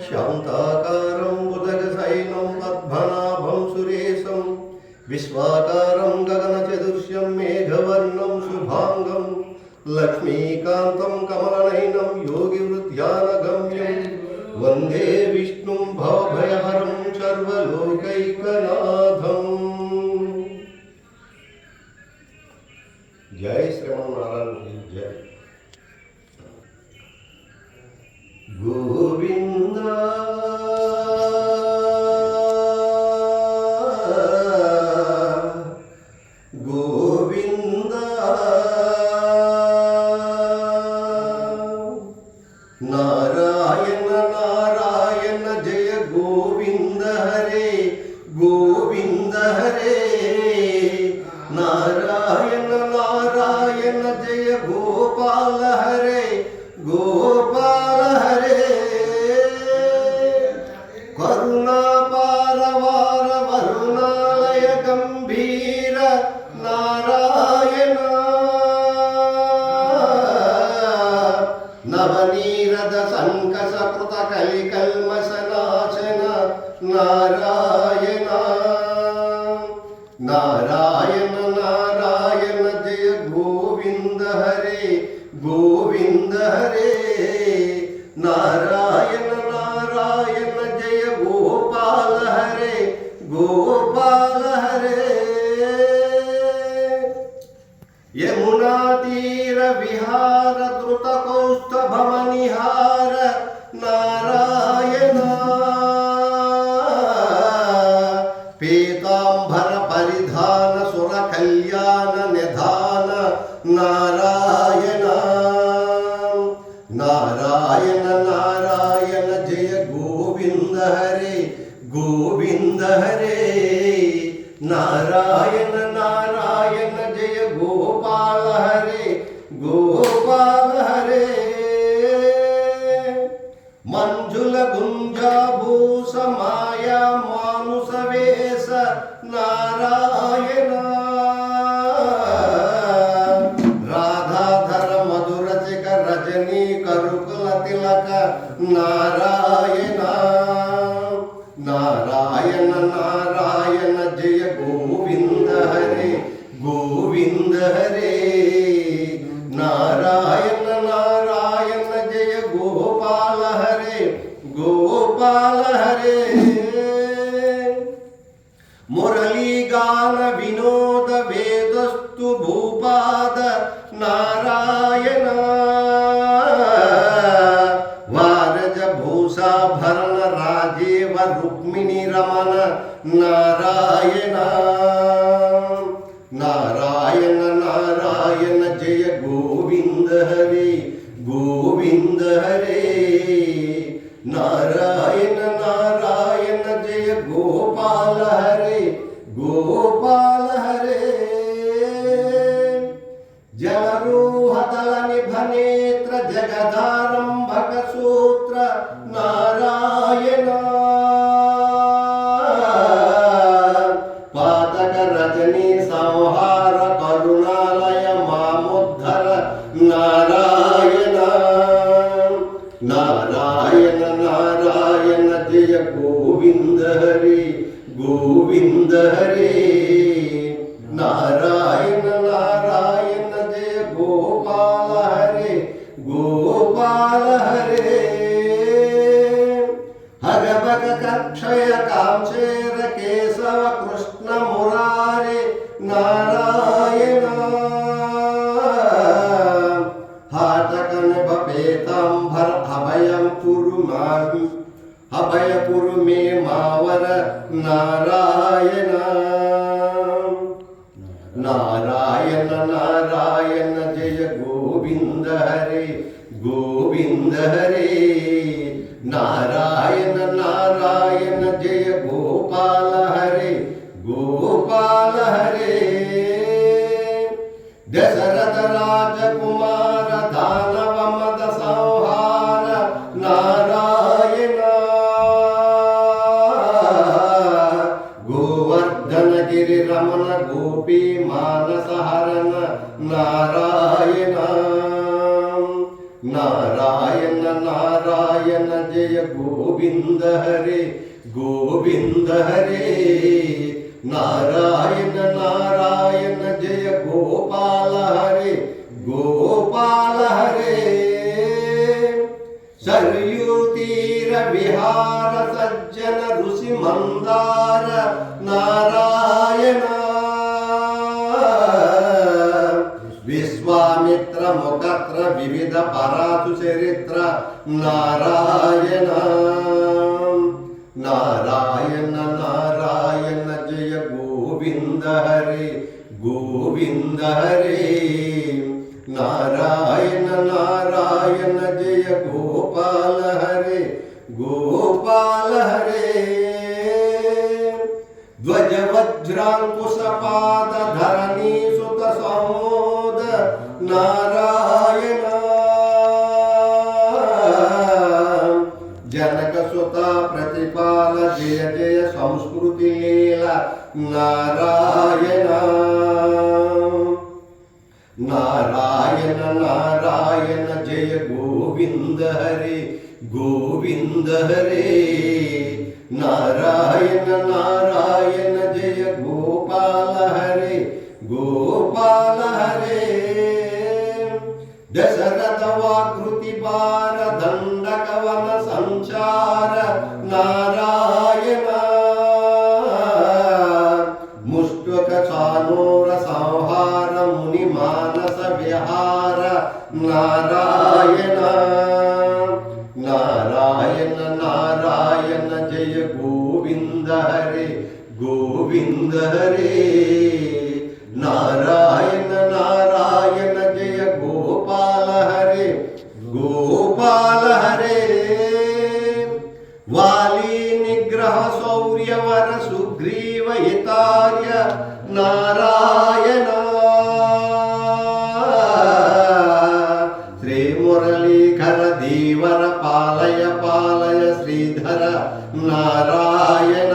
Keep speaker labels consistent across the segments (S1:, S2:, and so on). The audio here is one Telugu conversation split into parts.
S1: శాంతాకారం బుధగశయనం పద్మనాభం సురేశం విశ్వాకారం గగనచతుర్శ్యం మేఘవర్ణం శుభాంగం లక్ష్మీకాంతం కమలనయనం యోగివృద్ధ్యానగమ్యం వందే విష్ణుం భవభయహరం సర్వలోకైకనాథం. జై శ్రీమన్నారాయణ. జై గోవింద గోవింద నారాయణ నారాయణ జయ గోవింద హరే గోవింద హరే నారాయణ నారాయణ జయ గోపాల హరే గోపాల హరే కరుణాపారవార వరుణాలయ గంభీర నారాయణ నవనీరద సంకసకృత కలికల్మసనాశన నారాయణ నారాయణ నారాయణ జయ గోవింద హరే గోవింద హరే నారాయణ నారాయణ జయ గోపాల హరే గోపాల హరే యమునా తీర విహార ధృత కౌస్తభమనిహార నారాయణ పీతాంబర పరిధాన సుర కళ్యాణ నిధాన నారాయణ నారాయణ నారాయణ జయ గోవింద హరే గోవింద హరే నారాయణ నారాయణ జయ గోపాల హరే గోపాల హరే మంజుల గుంజాభూష మాయా మానుస వేష నారాయణ రాధాధర మధురచిక రజనీ కరుకుల తిలక నారాయణ నారాయణ నారాయణ జయ గోవింద హరే గోవింద హరే నారాయణ నారాయణ జయ గోపాల హరే గోపాల హరే మురళీగాన వినోద వేదస్తు భూపాద నారాయణ వారజ భూషాభరణ రాజేవ రుక్మిణి రమణ నారాయణ నారాయణ నారాయణ జయ గోవింద హరే గోవింద హరే నారాయణ నారాయణ జయ గోపాల హరే గోపాల హరే జలరూహతల నిభనేత్ర జగదారంభక సూత్ర నారాయణ పాతక రజనీ సంహార కరుణాలయ మాముద్ధర నారాయణ నారాయణ నారాయణ జయ గోవింద హరే గోవింద హరే నారాయణ నారాయణ జయ గోపాల హరే గోపాల హరే హరభగ కక్షయ కాంక్షేర కేశవ కృష్ణ మురారే నారాయణ హాటకన బపేతాంబర అభయం కురు మామి అభయ కురు మే మావర నారాయణ నారాయణ నారాయణ జయ గోవింద హరే గోవింద హరే నారాయణ నారాయణ జయ గోపాల హరే గోపాల హరే దశరథ రాజకుమార దానవ మద సంహార నారాయణ గోవర్ధన గిరి రమణ గోపీ మానస హరణ నారాయణ నారాయణ నారాయణ నారాయణ జయ గోవింద హరే గోవింద హరే నారాయణ నారాయణ జయ గోపాల హరే గోపాల హరే सरयू तीर विहार सज्जन ऋषि मंदार नारायण विश्वामित्र मुखत्र विविध परातु चरित्र नारायण नारायण नारायण जय गोविंद हरे गोविंद हरे नारायण नारायण जय गोपाल हरे गोपाल हरे ध्वज वज्रांकुश पाद धरणी सुत समोद नारायण जनक सुत प्रतिपाल जय जय संस्कृति लीला नारायण नारायण नारायण जय गोविंद हरे गोविंद हरे नारायण नारायण जय गोपाल हरे गोपाल हरे दशरथ वाकृति पार दंडक वन संचार नारायण मुष्टक चानोर संहार मुनि मानस विहार नारायण नारायण नारायण जय गोविंद हरे गोविंद हरे नारायण नारायण जय गोपाल हरे गोपाल हरे वाली निग्रह शौर्यवर सुग्रीव हितार्य नारायण श्री मुरलीधर धीवर पालय पालय श्रीधर नारायण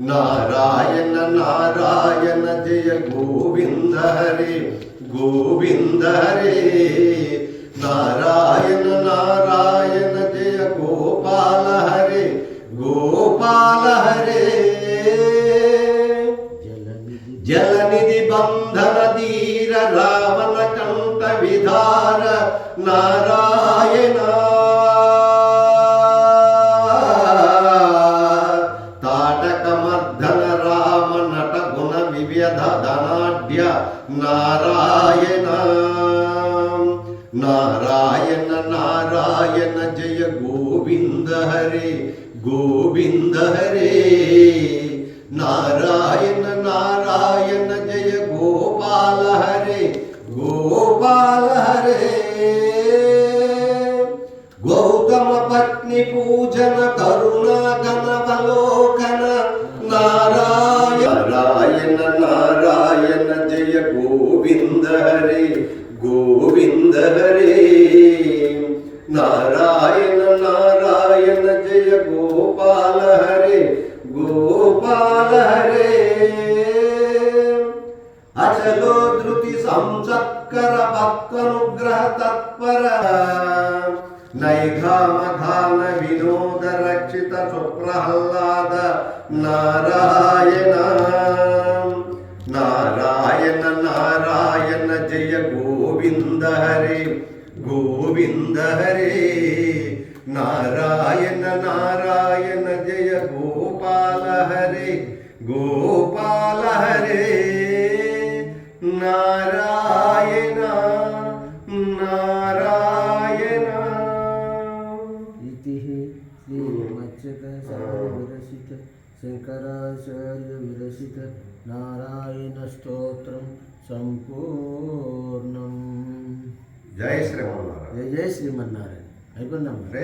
S1: नारायण नारायण जय गोविंद हरे गोविंद हरे नारायण नारायण जय गोपाल हरे गोपाल हरे जलनिधि बंधन धीर रावण कंठ विधार नारायण ताटक मर्दन राम नट गुण विविध धनाढ्य नारायण नारायण नारायण जय गोविंद हरे गोविंद हरे नारायण नारायण जय गोपाल हरे गोपाल हरे गौतम पत्नी पूजन करुणा गणवलोकन नारायण नारायण जय गोविंद हरे गोविंद हरे नारायण नारायण जय गोपाल हरे गोपाल हरे अचलो धृति संसत्कर भक्तनुग्रह तत्पर नैघाम घान विनोद रक्षित सुप्रहल्लाद नारायण नारायण नारायण जय गोविंद हरे गोविंद हरे नारायण नारायण जय गोपाल हरे गोपाल हरे नारायण नारायण
S2: इति श्रीमच्युत विरचित शंकराचार्य विरचित नारायण स्तोत्रम संपूर्णम.
S1: जय श्रीमन्नारायण.
S2: जय जय श्रीमन्नारायण. అయిపోయిందమ్మా.